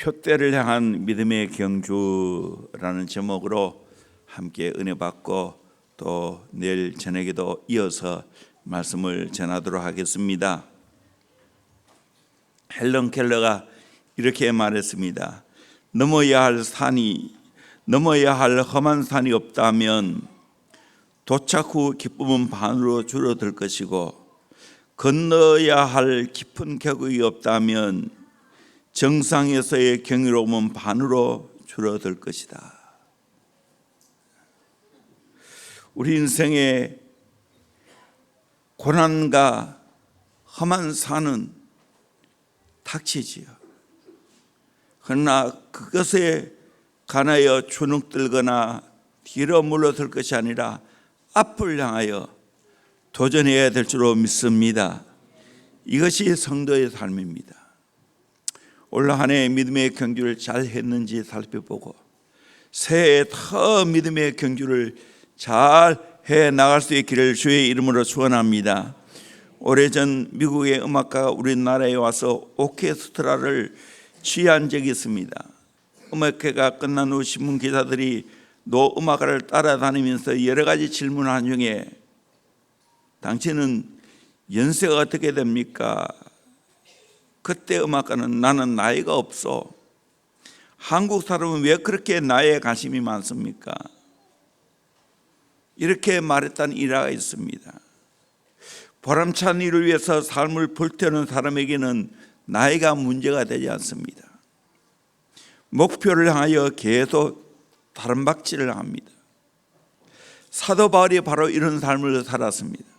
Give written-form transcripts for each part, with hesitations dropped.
표대를 향한 믿음의 경주라는 제목으로 함께 은혜 받고 또 내일 저녁에도 이어서 말씀을 전하도록 하겠습니다. 헬런 켈러가 이렇게 말했습니다. 넘어야 할 험한 산이 없다면 도착 후 기쁨은 반으로 줄어들 것이고, 건너야 할 깊은 격이 없다면 정상에서의 경이로움은 반으로 줄어들 것이다. 우리 인생의 고난과 험한 산은 닥치지요. 그러나 그것에 관하여 주눅들거나 뒤로 물러들 것이 아니라 앞을 향하여 도전해야 될 줄로 믿습니다. 이것이 성도의 삶입니다. 올 한 해 믿음의 경주를 잘 했는지 살펴보고 새해에 더 믿음의 경주를 잘 해 나갈 수 있기를 주의 이름으로 축원합니다. 오래전 미국의 음악가가 우리나라에 와서 오케스트라를 취한 적이 있습니다. 음악회가 끝난 후 신문 기자들이 노 음악가를 따라다니면서 여러 가지 질문한 중에 당신은 연세가 어떻게 됩니까? 그때 음악가는 나는 나이가 없어. 한국 사람은 왜 그렇게 나이에 관심이 많습니까? 이렇게 말했다는 일화가 있습니다. 보람찬 일을 위해서 삶을 불태우는 사람에게는 나이가 문제가 되지 않습니다. 목표를 향하여 계속 다름박질을 합니다. 사도 바울이 바로 이런 삶을 살았습니다.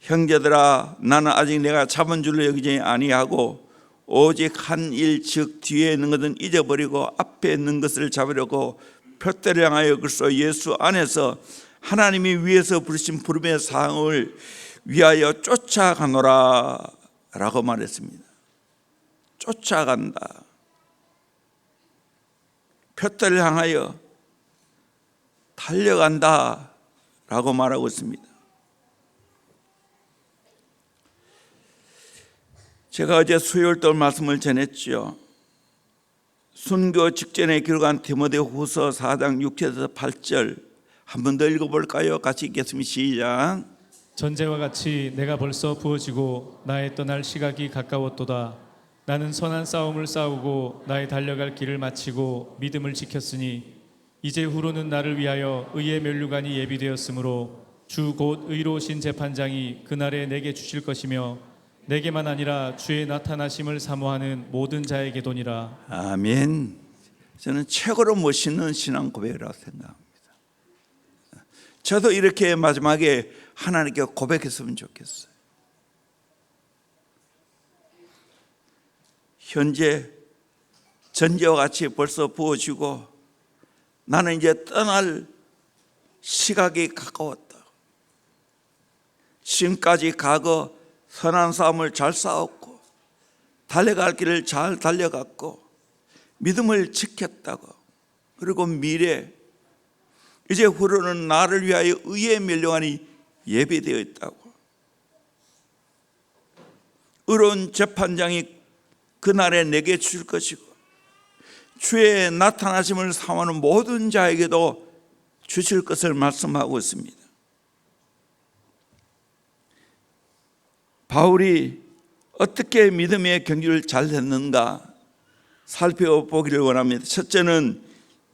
형제들아, 나는 아직 내가 잡은 줄로 여기지 아니하고 오직 한 일, 즉 뒤에 있는 것은 잊어버리고 앞에 있는 것을 잡으려고 표대를 향하여 그리스도 예수 안에서 하나님이 위에서 부르신 부름의 사항을 위하여 쫓아가노라 라고 말했습니다. 쫓아간다. 표대를 향하여 달려간다 라고 말하고 있습니다. 제가 어제 수요일도 말씀을 전했죠. 순교 직전에 기록한 디모데후서 4장 6절에서 8절 한 번 더 읽어볼까요? 같이 읽겠습니다. 시작. 전제와 같이 내가 벌써 부어지고 나의 떠날 시각이 가까웠도다. 나는 선한 싸움을 싸우고 나의 달려갈 길을 마치고 믿음을 지켰으니 이제 후로는 나를 위하여 의의 면류관이 예비되었으므로 주 곧 의로우신 재판장이 그날에 내게 주실 것이며 내게만 아니라 주의 나타나심을 사모하는 모든 자에게도니라. 아멘. 저는 최고로 멋있는 신앙 고백이라고 생각합니다. 저도 이렇게 마지막에 하나님께 고백했으면 좋겠어요. 현재 전제와 같이 벌써 부어지고 나는 이제 떠날 시각이 가까웠다. 지금까지 과거 선한 싸움을 잘 싸웠고 달려갈 길을 잘 달려갔고 믿음을 지켰다고, 그리고 미래 이제 후로는 나를 위하여 의의 면류관이 예비되어 있다고, 의로운 재판장이 그날에 내게 주실 것이고 주의 나타나심을 사모하는 모든 자에게도 주실 것을 말씀하고 있습니다. 바울이 어떻게 믿음의 경주를 잘 했는가 살펴보기를 원합니다. 첫째는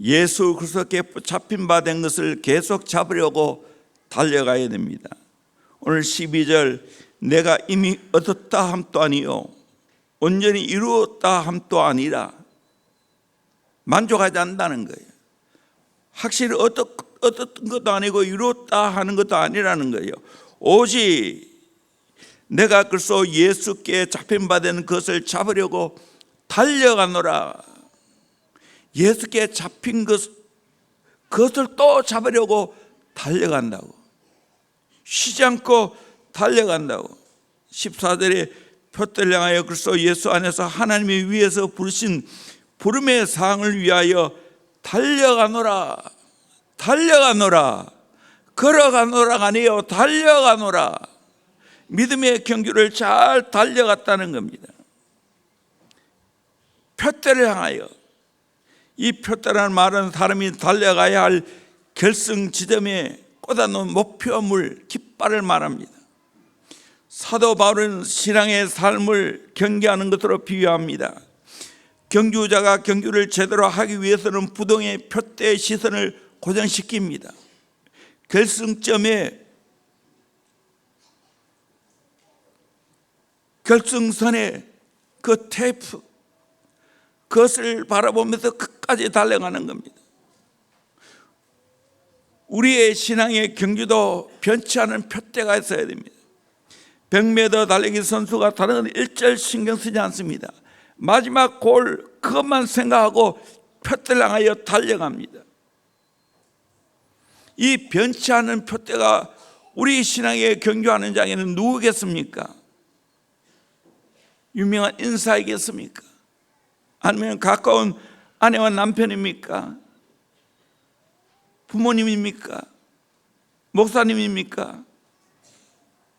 예수 그리스도께 붙잡힌 바 된 것을 계속 잡으려고 달려가야 됩니다. 오늘 12절 내가 이미 얻었다 함도 아니요 온전히 이루었다 함도 아니라, 만족하지 않는다는 거예요. 확실히 얻었던 것도 아니고 이루었다 하는 것도 아니라는 거예요. 오직 내가 그리스도 예수께 잡힌 바 된 것을 잡으려고 달려가노라. 예수께 잡힌 그것을 또 잡으려고 달려간다고. 쉬지 않고 달려간다고. 14절에 표대를 향하여 그리스도 예수 안에서 하나님이 위에서 부르신 부름의 사항을 위하여 달려가노라. 달려가노라. 걸어가노라가 아니에요. 달려가노라. 믿음의 경주를 잘 달려갔다는 겁니다. 표대를 향하여, 이 표대라는 말은 사람이 달려가야 할 결승 지점에 꽂아놓은 목표물, 깃발을 말합니다. 사도 바울은 신앙의 삶을 경계하는 것으로 비유합니다. 경주자가 경주를 제대로 하기 위해서는 부동의 표대의 시선을 고정시킵니다. 결승점에, 결승선에 그 테이프, 그것을 바라보면서 끝까지 달려가는 겁니다. 우리의 신앙의 경주도 변치 않은 표대가 있어야 됩니다. 100m 달리기 선수가 다른 건 일절 신경 쓰지 않습니다. 마지막 골, 그것만 생각하고 표대를 향하여 달려갑니다. 이 변치 않은 표대가 우리 신앙에 경주하는 자에는 누구겠습니까? 유명한 인사이겠습니까? 아니면 가까운 아내와 남편입니까? 부모님입니까? 목사님입니까?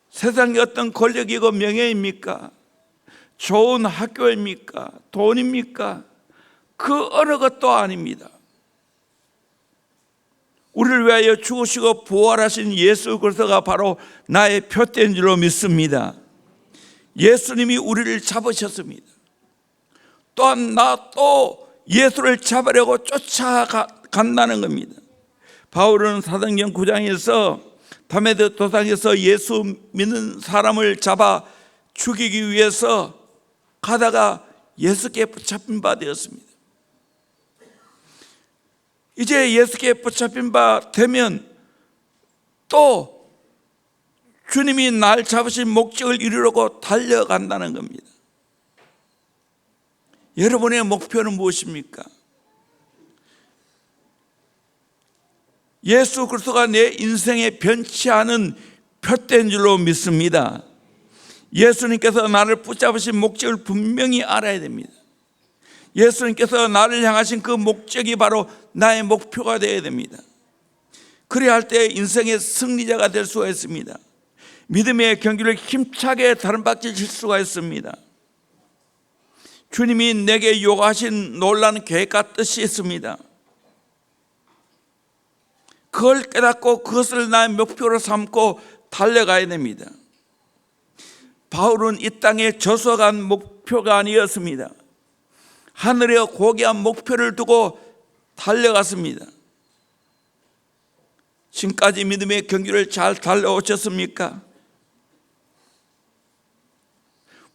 세상의 어떤 권력이고 명예입니까? 좋은 학교입니까? 돈입니까? 그 어느 것도 아닙니다. 우리를 위하여 죽으시고 부활하신 예수 그리스도가 바로 나의 표대인 줄로 믿습니다. 예수님이 우리를 잡으셨습니다. 또한 나 또 예수를 잡으려고 쫓아간다는 겁니다. 바울은 사도행전 9장에서 다메섹 도상에서 예수 믿는 사람을 잡아 죽이기 위해서 가다가 예수께 붙잡힌 바 되었습니다. 이제 예수께 붙잡힌 바 되면 또 주님이 날 잡으신 목적을 이루려고 달려간다는 겁니다. 여러분의 목표는 무엇입니까? 예수 그리스도가 내 인생에 변치 않은 표대인 줄로 믿습니다. 예수님께서 나를 붙잡으신 목적을 분명히 알아야 됩니다. 예수님께서 나를 향하신 그 목적이 바로 나의 목표가 되어야 됩니다. 그래야 할 때 인생의 승리자가 될 수가 있습니다. 믿음의 경기를 힘차게 다른박질 칠 수가 있습니다. 주님이 내게 요구하신 놀라운 계획과 뜻이 있습니다. 그걸 깨닫고 그것을 나의 목표로 삼고 달려가야 됩니다. 바울은 이 땅에 저소한 목표가 아니었습니다. 하늘에 고귀한 목표를 두고 달려갔습니다. 지금까지 믿음의 경기를 잘 달려오셨습니까?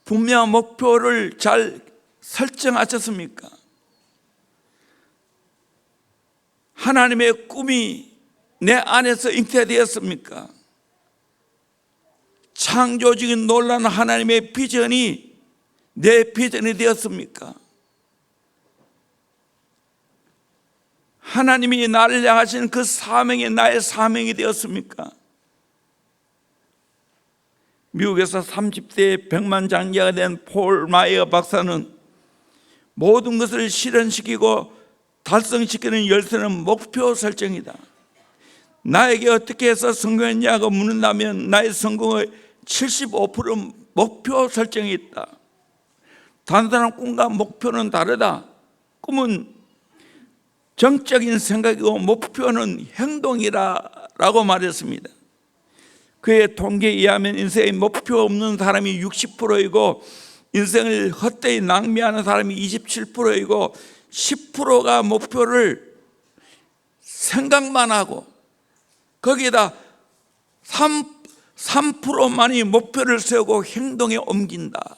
분명한 목표를 잘 설정하셨습니까? 하나님의 꿈이 내 안에서 잉태되었습니까? 창조적인 놀라운 하나님의 비전이 내 비전이 되었습니까? 하나님이 나를 향하신 그 사명이 나의 사명이 되었습니까? 미국에서 30대 백만장자가 된 폴 마이어 박사는 모든 것을 실현시키고 달성시키는 열쇠는 목표 설정이다. 나에게 어떻게 해서 성공했냐고 묻는다면 나의 성공의 75%는 목표 설정이 있다. 단순한 꿈과 목표는 다르다. 꿈은 정적인 생각이고 목표는 행동이라고 말했습니다. 그의 통계에 의하면 인생에 목표 없는 사람이 60%이고 인생을 헛되이 낭비하는 사람이 27%이고 10%가 목표를 생각만 하고 거기에다 3%만이 목표를 세우고 행동에 옮긴다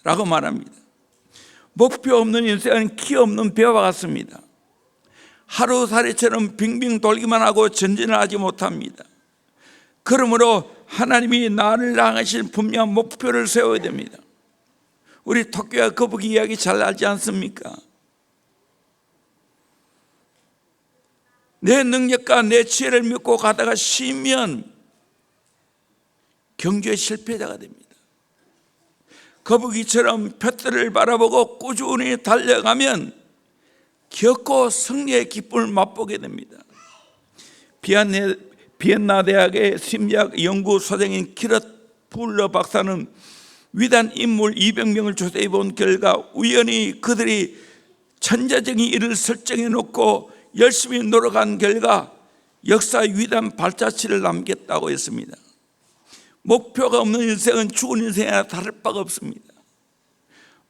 라고 말합니다. 목표 없는 인생은 키 없는 벼와 같습니다. 하루살이처럼 빙빙 돌기만 하고 전진을 하지 못합니다. 그러므로 하나님이 나를 향하신 분명한 목표를 세워야 됩니다. 우리 토끼와 거북이 이야기 잘 알지 않습니까? 내 능력과 내 지혜를 믿고 가다가 쉬면 경주의 실패자가 됩니다. 거북이처럼 표대를 바라보고 꾸준히 달려가면 결코 승리의 기쁨을 맛보게 됩니다. 비엔나 대학의 심리학 연구소장인 키럿 풀러 박사는 위대한 인물 200명을 조사해 본 결과 우연히 그들이 천재적인 일을 설정해 놓고 열심히 노력한 결과 역사의 위대한 발자취를 남겼다고 했습니다. 목표가 없는 인생은 죽은 인생이나 다를 바가 없습니다.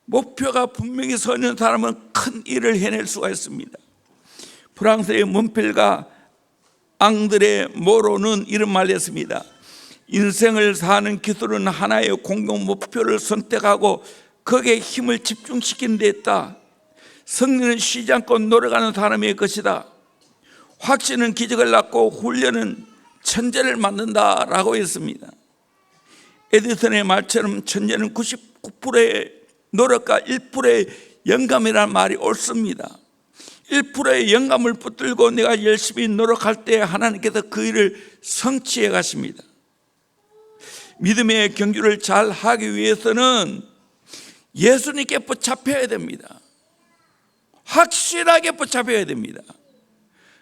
목표가 분명히 서 있는 사람은 큰 일을 해낼 수가 있습니다. 프랑스의 몬펠과 앙드레 모로는 이런 말을 했습니다. 인생을 사는 기술은 하나의 공동 목표를 선택하고 거기에 힘을 집중시키는 데 있다. 승리는 쉬지 않고 노력하는 사람의 것이다. 확신은 기적을 낳고 훈련은 천재를 만든다라고 했습니다. 에디슨의 말처럼 천재는 99%의 노력과 1%의 영감이라는 말이 옳습니다. 1%의 영감을 붙들고 내가 열심히 노력할 때 하나님께서 그 일을 성취해 가십니다. 믿음의 경주를 잘 하기 위해서는 예수님께 붙잡혀야 됩니다. 확실하게 붙잡혀야 됩니다.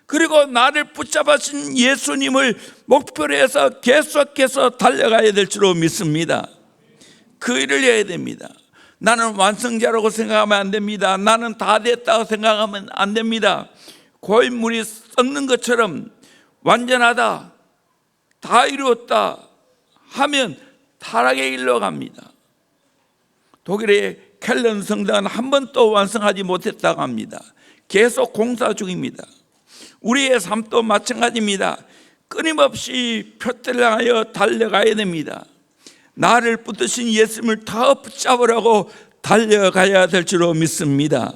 그리고 나를 붙잡으신 예수님을 목표로 해서 계속해서 달려가야 될 줄로 믿습니다. 그 일을 해야 됩니다. 나는 완성자라고 생각하면 안 됩니다. 나는 다 됐다고 생각하면 안 됩니다. 고인물이 썩는 것처럼 완전하다, 다 이루었다 하면 타락의 일로 갑니다. 독일의 켈런 성당은 한 번도 완성하지 못했다고 합니다. 계속 공사 중입니다. 우리의 삶도 마찬가지입니다. 끊임없이 표대를 향하여 달려가야 됩니다. 나를 붙드신 예수님을 더 붙잡으라고 달려가야 될 줄로 믿습니다.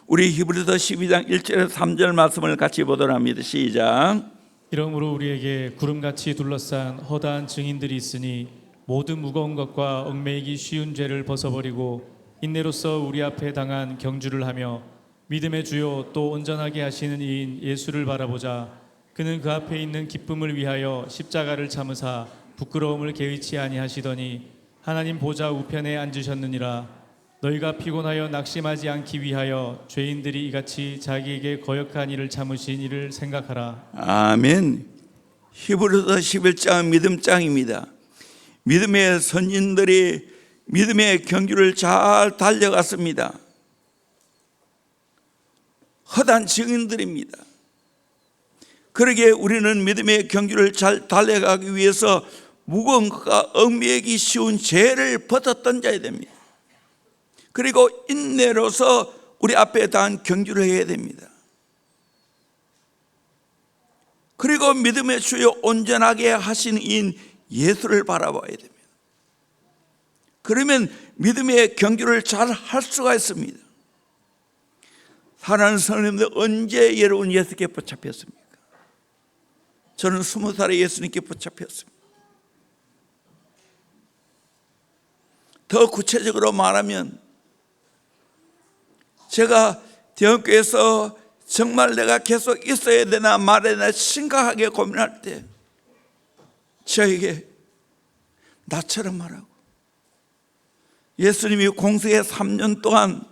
우리 히브리서 12장 1절에서 3절 말씀을 같이 보도록 합니다. 시작. 이러므로 우리에게 구름같이 둘러싼 허다한 증인들이 있으니 모든 무거운 것과 얽매이기 쉬운 죄를 벗어버리고 인내로서 우리 앞에 당한 경주를 하며 믿음의 주요 또 온전하게 하시는 이인 예수를 바라보자. 그는 그 앞에 있는 기쁨을 위하여 십자가를 참으사 부끄러움을 개의치 아니하시더니 하나님 보좌 우편에 앉으셨느니라. 너희가 피곤하여 낙심하지 않기 위하여 죄인들이 이같이 자기에게 거역한 일을 참으신 이를 생각하라. 아멘. 히브리서 11장 믿음장입니다. 믿음의 선진들이 믿음의 경주를 잘 달려갔습니다. 허다한 증인들입니다. 그러기에 우리는 믿음의 경주를 잘 달려가기 위해서 무거운 것과 얽매이기 쉬운 죄를 벗어 던져야 됩니다. 그리고 인내로서 우리 앞에 단 경주를 해야 됩니다. 그리고 믿음의 주요 온전하게 하신 이인 예수를 바라봐야 됩니다. 그러면 믿음의 경주를 잘 할 수가 있습니다. 사랑하는 성도님들, 언제 여러분 예수께 붙잡혔습니까? 저는 20살에 예수님께 붙잡혔습니다. 더 구체적으로 말하면 제가 대학교에서 정말 내가 계속 있어야 되나 말아야 되나 심각하게 고민할 때 저에게 나처럼 말하고 예수님이 공생애 3년 동안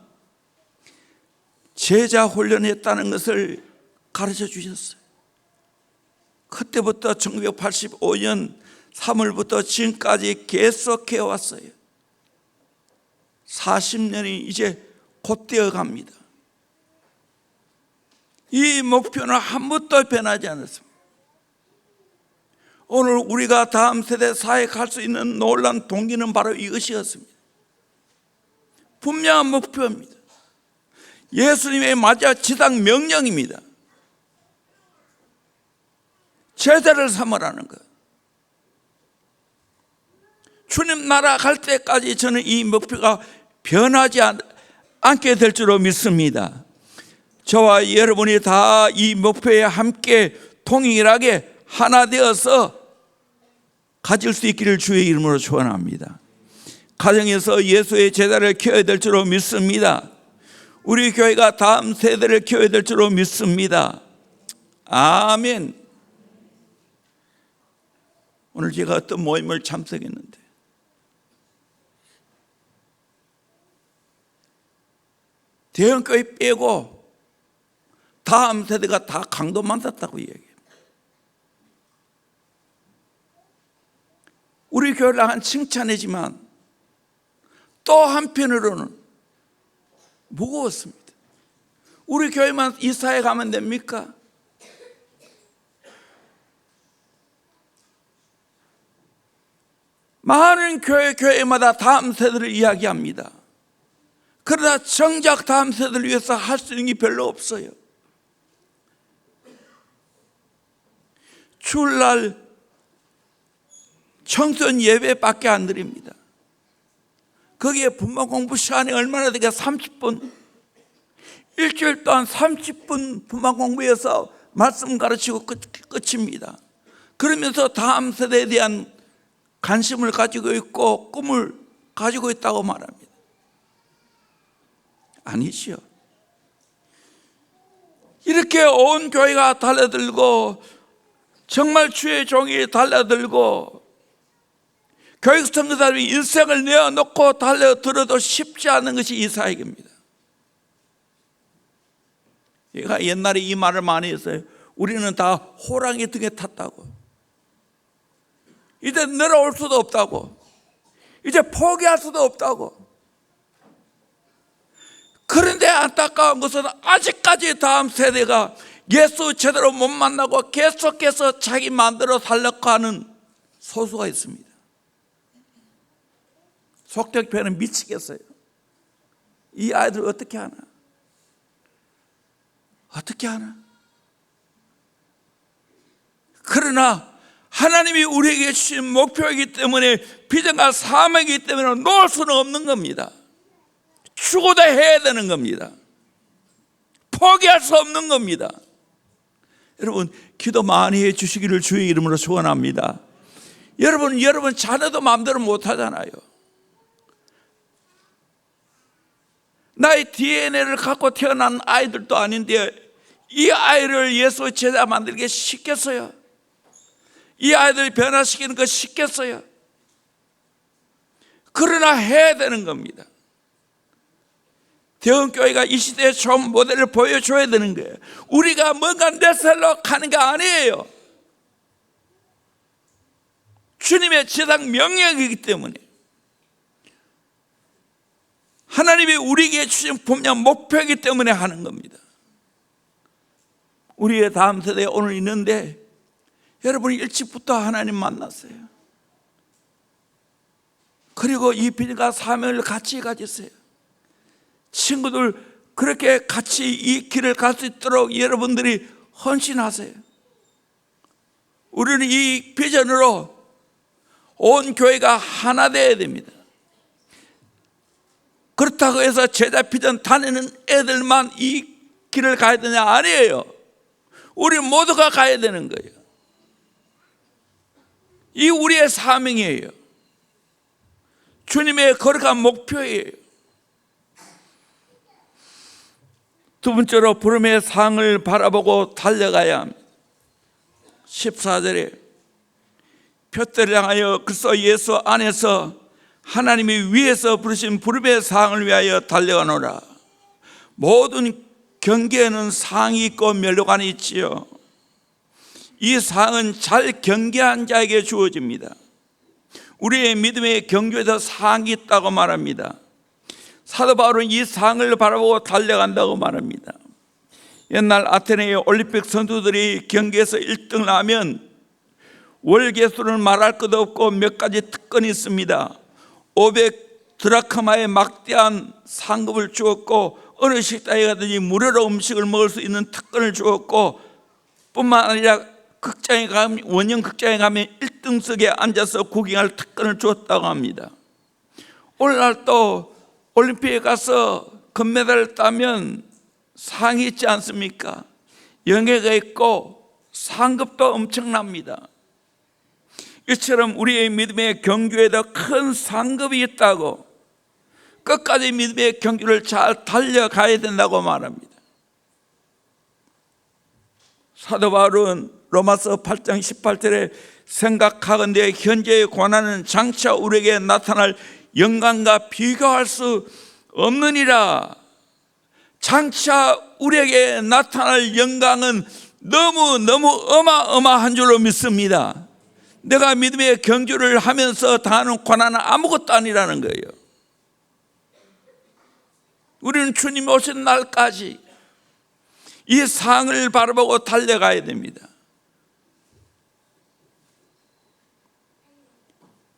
제자 훈련했다는 것을 가르쳐 주셨어요. 그때부터 1985년 3월부터 지금까지 계속해 왔어요. 40년이 이제 곧 되어 갑니다. 이 목표는 한 번도 변하지 않았습니다. 오늘 우리가 다음 세대 사회에 갈 수 있는 놀라운 동기는 바로 이것이었습니다. 분명한 목표입니다. 예수님의 마지막 지상 명령입니다. 제자를 삼으라는 것. 주님 나라 갈 때까지 저는 이 목표가 변하지 않게 될 줄로 믿습니다. 저와 여러분이 다 이 목표에 함께 동일하게 하나 되어서 가질 수 있기를 주의 이름으로 축원합니다. 가정에서 예수의 제자를 키워야 될 줄로 믿습니다. 우리 교회가 다음 세대를 키워야 될 줄로 믿습니다. 아멘. 오늘 제가 어떤 모임을 참석했는데 대형교회 빼고 다음 세대가 다 강도 만났다고 얘기해요. 우리 교회를 한 칭찬이지만 또 한편으로는 무거웠습니다. 우리 교회만 이 사회 가면 됩니까? 많은 교회마다 다음 세대를 이야기합니다. 그러나 정작 다음 세대를 위해서 할 수 있는 게 별로 없어요. 주일날 청소년 예배밖에 안 드립니다. 거기에 분만 공부 시간이 얼마나 되게 30분, 일주일 동안 30분 분만 공부해서 말씀 가르치고 끝입니다. 그러면서 다음 세대에 대한 관심을 가지고 있고 꿈을 가지고 있다고 말합니다. 아니지요. 이렇게 온 교회가 달려들고 정말 주의 종이 달려들고 교육 선교사들이 인생을 내어놓고 달려들어도 쉽지 않은 것이 이 사역입니다. 제가 옛날에 이 말을 많이 했어요. 우리는 다 호랑이 등에 탔다고. 이제 내려올 수도 없다고. 이제 포기할 수도 없다고. 그런데 안타까운 것은 아직까지 다음 세대가 예수 제대로 못 만나고 계속해서 자기 마음대로 살려고 하는 소수가 있습니다. 속력표현은 미치겠어요. 이 아이들 어떻게 하나? 어떻게 하나? 그러나 하나님이 우리에게 주신 목표이기 때문에 비전과 사명이기 때문에 놓을 수는 없는 겁니다. 죽어도 해야 되는 겁니다. 포기할 수 없는 겁니다. 여러분 기도 많이 해 주시기를 주의 이름으로 축원합니다. 여러분 자녀도 마음대로 못 하잖아요. 나의 DNA를 갖고 태어난 아이들도 아닌데 이 아이를 예수 제자 만들기 쉽겠어요? 이 아이들 변화시키는 거 쉽겠어요? 그러나 해야 되는 겁니다. 대형교회가 이 시대의 좋은 모델을 보여줘야 되는 거예요. 우리가 뭔가 내셀로 가는 게 아니에요. 주님의 지상 명령이기 때문에 하나님이 우리에게 주신 분명 목표이기 때문에 하는 겁니다. 우리의 다음 세대에 오늘 있는데 여러분이 일찍부터 하나님 만났어요. 그리고 이 비전과 사명을 같이 가지세요. 친구들 그렇게 같이 이 길을 갈 수 있도록 여러분들이 헌신하세요. 우리는 이 비전으로 온 교회가 하나 되어야 됩니다. 그렇다고 해서 제자 비전 다니는 애들만 이 길을 가야 되냐? 아니에요. 우리 모두가 가야 되는 거예요. 이 우리의 사명이에요. 주님의 거룩한 목표예요. 두 번째로 부름의 상을 바라보고 달려가야 합니다. 14절에 표대를 향하여 그리스도 예수 안에서 하나님이 위에서 부르신 부름의 상을 위하여 달려가노라. 모든 경계에는 상이 있고 면류관이 있지요. 이 상은 잘 경계한 자에게 주어집니다. 우리의 믿음의 경주에서 상이 있다고 말합니다. 사도 바울은 이 상을 바라보고 달려간다고 말합니다. 옛날 아테네의 올림픽 선수들이 경기에서 1등을 하면 월계수는 말할 것도 없고 몇 가지 특권이 있습니다. 500 드라크마의 막대한 상급을 주었고 어느 식당에 가든지 무료로 음식을 먹을 수 있는 특권을 주었고 뿐만 아니라 극장에 가면, 원형 극장에 가면 1등석에 앉아서 구경할 특권을 주었다고 합니다. 오늘날 또 올림픽에 가서 금메달을 따면 상이 있지 않습니까? 영예가 있고 상급도 엄청납니다. 이처럼 우리의 믿음의 경주에도 큰 상급이 있다고, 끝까지 믿음의 경주를 잘 달려가야 된다고 말합니다. 사도 바울은 로마서 8장 18절에 생각하건대 현재의 고난은 장차 우리에게 나타날 영광과 비교할 수 없느니라. 장차 우리에게 나타날 영광은 너무 어마어마한 줄로 믿습니다. 내가 믿음의 경주를 하면서 당하는 고난은 아무것도 아니라는 거예요. 우리는 주님 오신 날까지 이 상을 바라보고 달려가야 됩니다.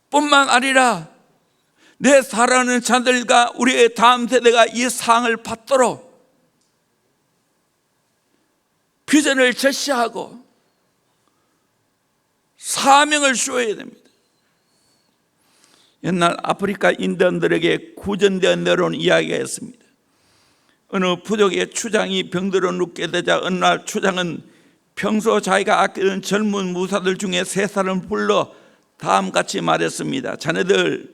뿐만 아니라 내 사랑하는 자들과 우리의 다음 세대가 이 상을 받도록 비전을 제시하고 사명을 주어야 됩니다. 옛날 아프리카 인디언들에게 구전되어 내려온 이야기가 있습니다. 어느 부족의 추장이 병들어 눕게 되자 어느 날 추장은 평소 자기가 아끼던 젊은 무사들 중에 세 사람을 불러 다음같이 말했습니다. 자네들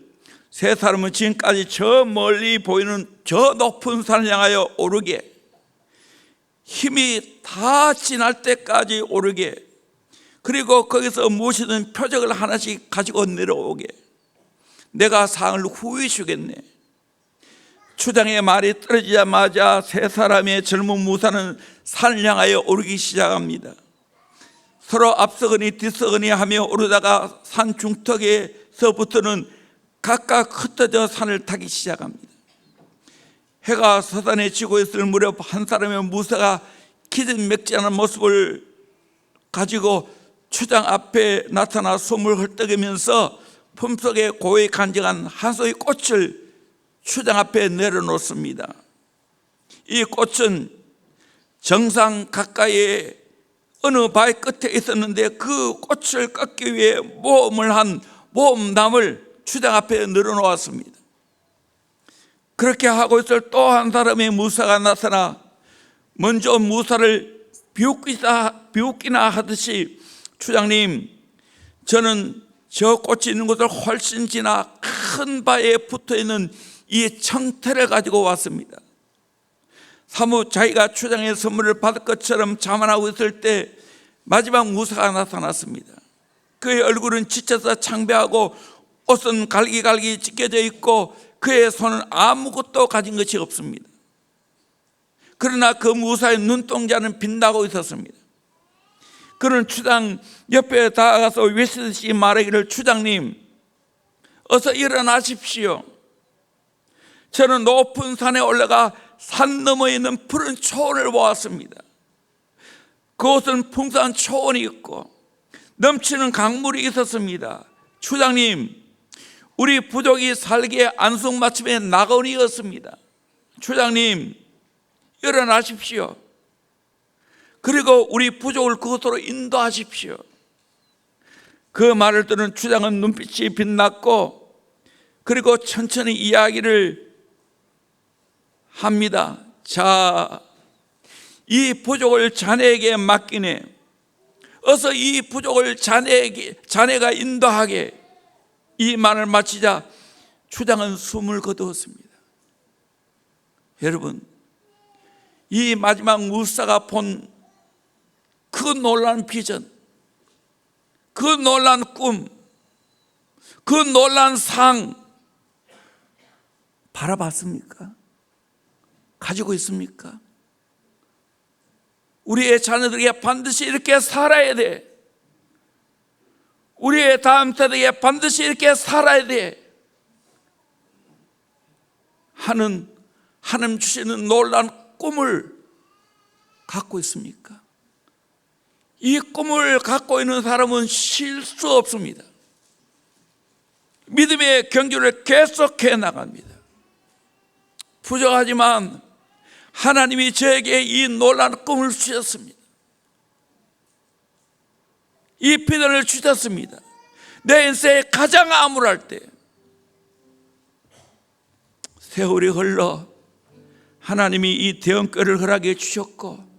세 사람은 지금까지 저 멀리 보이는 저 높은 산을 향하여 오르게, 힘이 다 지날 때까지 오르게, 그리고 거기서 무엇이든 표적을 하나씩 가지고 내려오게, 내가 상을 후히 주겠네. 추장의 말이 떨어지자마자 세 사람의 젊은 무사는 산을 향하여 오르기 시작합니다. 서로 앞서거니 뒤서거니 하며 오르다가 산 중턱에서부터는 각각 흩어져 산을 타기 시작합니다. 해가 서산에 지고 있을 무렵 한 사람의 무사가 기진맥진한 모습을 가지고 추장 앞에 나타나 숨을 헐떡이면서 품속에 고이 간직한 한 송이 꽃을 추장 앞에 내려놓습니다. 이 꽃은 정상 가까이에 어느 바위 끝에 있었는데 그 꽃을 꺾기 위해 모험을 한 모험남을 추장 앞에 내려놓았습니다. 그렇게 하고 있을 또 한 사람의 무사가 나타나 먼저 무사를 비웃기나 하듯이, 추장님, 저는 저 꽃이 있는 곳을 훨씬 지나 큰 바위에 붙어있는 이 청태를 가지고 왔습니다. 사뭇 자기가 추장의 선물을 받을 것처럼 자만하고 있을 때 마지막 무사가 나타났습니다. 그의 얼굴은 지쳐서 창백하고 옷은 갈기갈기 찢겨져 있고 그의 손은 아무것도 가진 것이 없습니다. 그러나 그 무사의 눈동자는 빛나고 있었습니다. 그는 추장 옆에 다가가서 외치듯이 말하기를, 추장님, 어서 일어나십시오. 저는 높은 산에 올라가 산 너머에 있는 푸른 초원을 보았습니다. 그곳은 풍성한 초원이 있고 넘치는 강물이 있었습니다. 추장님, 우리 부족이 살기에 안성맞춤의 낙원이었습니다. 추장님, 일어나십시오. 그리고 우리 부족을 그곳으로 인도하십시오. 그 말을 들은 추장은 눈빛이 빛났고 그리고 천천히 이야기를 합니다. 자, 이 부족을 자네에게 맡기네. 어서 이 부족을 자네가 인도하게. 이 말을 마치자 추장은 숨을 거두었습니다. 여러분, 이 마지막 무사가 본 그 놀라운 비전, 그 놀라운 꿈, 그 놀라운 상 바라봤습니까? 가지고 있습니까? 우리의 자녀들에게 반드시 이렇게 살아야 돼. 우리의 다음 세대에 반드시 이렇게 살아야 돼 하는 하나님 주시는 놀라운 꿈을 갖고 있습니까? 이 꿈을 갖고 있는 사람은 쉴 수 없습니다. 믿음의 경주를 계속해 나갑니다. 부족하지만 하나님이 저에게 이 놀라운 꿈을 주셨습니다. 이 비전을 주셨습니다. 내 인생에 가장 암울할 때 세월이 흘러 하나님이 이 대형교회를 허락해 주셨고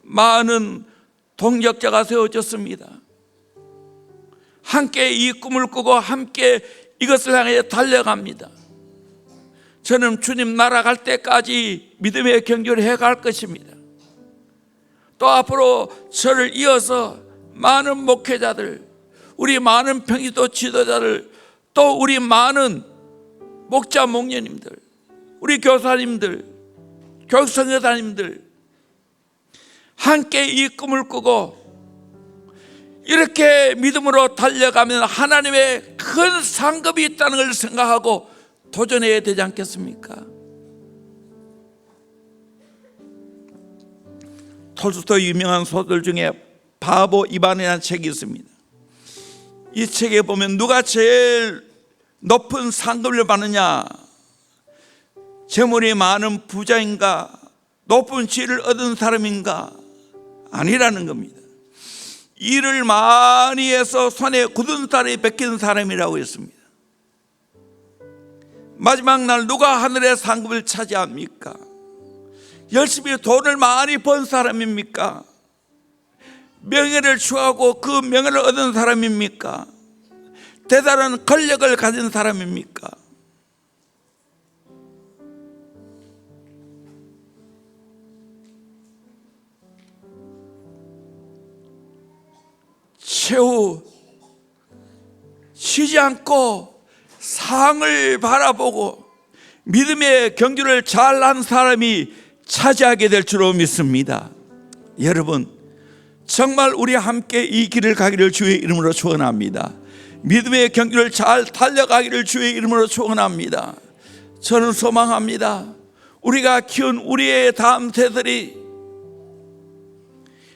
많은 동역자가 세워졌습니다. 함께 이 꿈을 꾸고 함께 이것을 향해 달려갑니다. 저는 주님 나라 갈 때까지 믿음의 경주를 해갈 것입니다. 또 앞으로 저를 이어서 많은 목회자들, 우리 많은 평기도 지도자들, 또 우리 많은 목자 목녀님들, 우리 교사님들, 교육선교사님들 함께 이 꿈을 꾸고 이렇게 믿음으로 달려가면 하나님의 큰 상급이 있다는 걸 생각하고 도전해야 되지 않겠습니까? 톨스토이 유명한 소설 중에 바보 이반이라는 책이 있습니다. 이 책에 보면 누가 제일 높은 상급을 받느냐, 재물이 많은 부자인가, 높은 지위를 얻은 사람인가? 아니라는 겁니다. 일을 많이 해서 손에 굳은 살이 베끼는 사람이라고 했습니다. 마지막 날 누가 하늘의 상급을 차지합니까? 열심히 돈을 많이 번 사람입니까? 명예를 추구하고 그 명예를 얻은 사람입니까? 대단한 권력을 가진 사람입니까? 최후 쉬지 않고 상을 바라보고 믿음의 경주를 잘한 사람이 차지하게 될 줄로 믿습니다. 여러분, 정말 우리 함께 이 길을 가기를 주의 이름으로 축원합니다. 믿음의 경주를 잘 달려가기를 주의 이름으로 축원합니다. 저는 소망합니다. 우리가 키운 우리의 다음 세대들이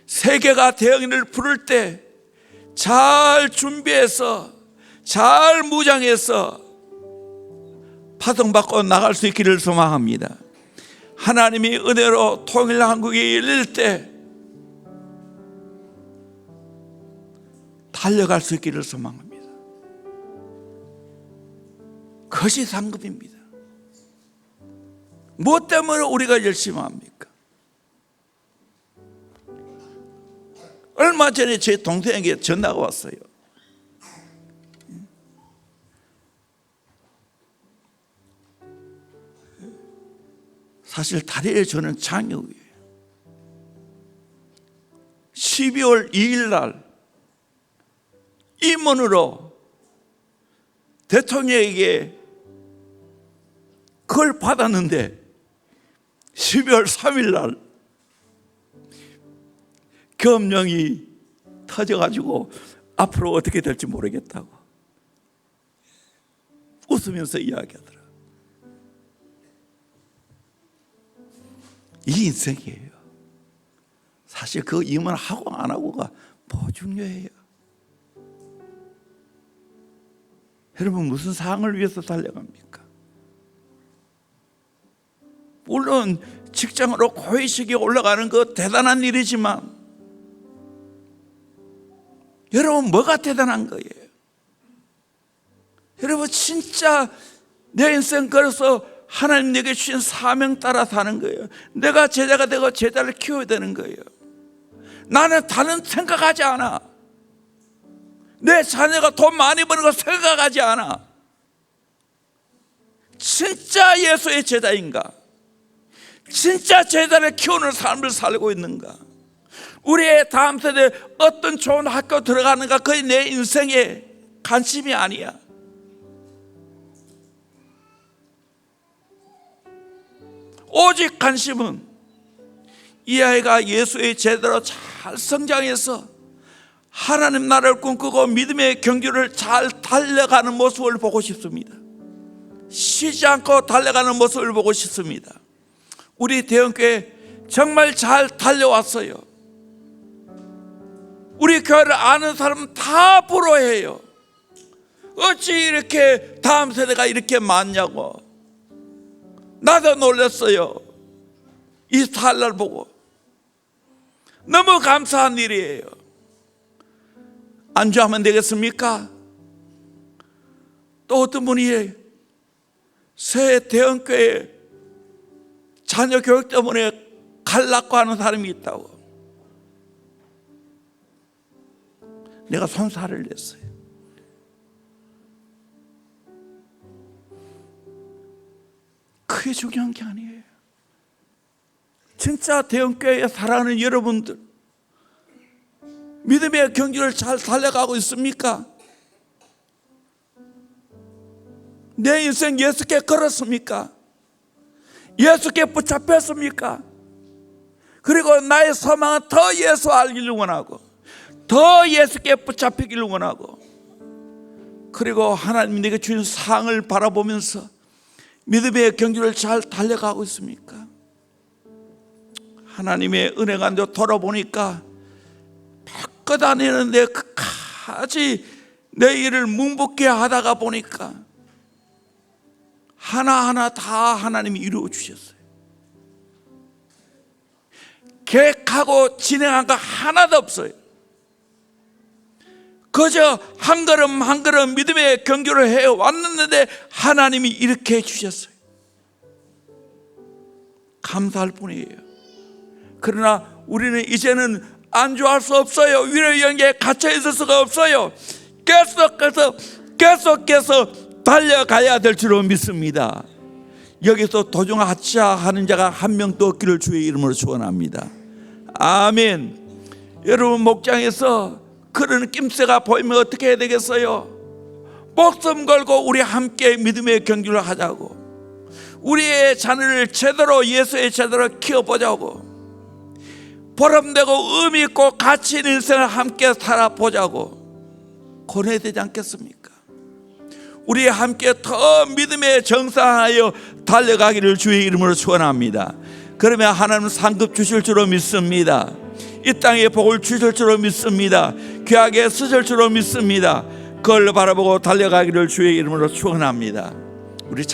세계가 대응을 부를 때 잘 준비해서 잘 무장해서 파송받고 나갈 수 있기를 소망합니다. 하나님이 은혜로 통일 한국이 열릴 때 달려갈 수 있기를 소망합니다. 그것이 상급입니다. 무엇 때문에 우리가 열심히 합니까? 얼마 전에 제 동생에게 전화가 왔어요. 사실 달에 저는 장혁이에요. 12월 2일 날 임원으로 대통령에게 그걸 받았는데 12월 3일 날 계엄령이 터져가지고 앞으로 어떻게 될지 모르겠다고 웃으면서 이야기하더라. 이 인생이에요. 사실 그 임원하고 안 하고가 뭐 중요해요. 여러분, 무슨 상을 위해서 달려갑니까? 물론 직장으로 고위직에 올라가는 거 대단한 일이지만 여러분, 뭐가 대단한 거예요? 여러분, 진짜 내 인생 걸어서 하나님 내게 주신 사명 따라 사는 거예요. 내가 제자가 되고 제자를 키워야 되는 거예요. 나는 다른 생각하지 않아. 내 자녀가 돈 많이 버는 거 생각하지 않아. 진짜 예수의 제자인가? 진짜 제자를 키우는 삶을 살고 있는가? 우리의 다음 세대 어떤 좋은 학교 들어가는가, 그게 내 인생의 관심이 아니야. 오직 관심은 이 아이가 예수의 제자로 잘 성장해서 하나님 나라를 꿈꾸고 믿음의 경주를 잘 달려가는 모습을 보고 싶습니다. 쉬지 않고 달려가는 모습을 보고 싶습니다. 우리 대형교회 정말 잘 달려왔어요. 우리 교회를 아는 사람은 다 부러워해요. 어찌 이렇게 다음 세대가 이렇게 많냐고. 나도 놀랐어요. 이 탈날 보고. 너무 감사한 일이에요. 안주하면 되겠습니까? 또 어떤 분이 새 대형교회 자녀 교육 때문에 갈라고 하는 사람이 있다고. 내가 손살을 냈어요. 그게 중요한 게 아니에요. 진짜 대형교회에 살아가는 여러분들, 믿음의 경주를 잘 달려가고 있습니까? 내 인생 예수께 걸었습니까? 예수께 붙잡혔습니까? 그리고 나의 소망은 더 예수 알기를 원하고, 더 예수께 붙잡히기를 원하고, 그리고 하나님 내게 주신 상을 바라보면서 믿음의 경주를 잘 달려가고 있습니까? 하나님의 은혜 가운데 돌아보니까 몇 다니는데 끝까지 내 일을 뭉붓게 하다가 보니까 하나하나 다 하나님이 이루어 주셨어요. 계획하고 진행한 거 하나도 없어요. 그저 한 걸음 한 걸음 믿음의 경주를 해왔는데 하나님이 이렇게 해주셨어요. 감사할 뿐이에요. 그러나 우리는 이제는 안주할 수 없어요. 위로의 영계에 갇혀 있을 수가 없어요. 계속해서 달려가야 될 줄로 믿습니다. 여기서 도중하차 하는 자가 한 명도 없기를 주의 이름으로 축원합니다. 아멘. 여러분, 목장에서 그런 낌새가 보이면 어떻게 해야 되겠어요? 목숨 걸고 우리 함께 믿음의 경주를 하자고, 우리의 자녀를 제대로 예수의 제대로 키워보자고, 보람되고 의미있고 가치 있는 인생을 함께 살아보자고 권해야 되지 않겠습니까? 우리 함께 더 믿음에 정상하여 달려가기를 주의 이름으로 축원합니다. 그러면 하나님은 상급 주실 줄로 믿습니다. 이 땅에 복을 주실 줄로 믿습니다. 귀하게 쓰실 줄로 믿습니다. 그걸 바라보고 달려가기를 주의 이름으로 축원합니다.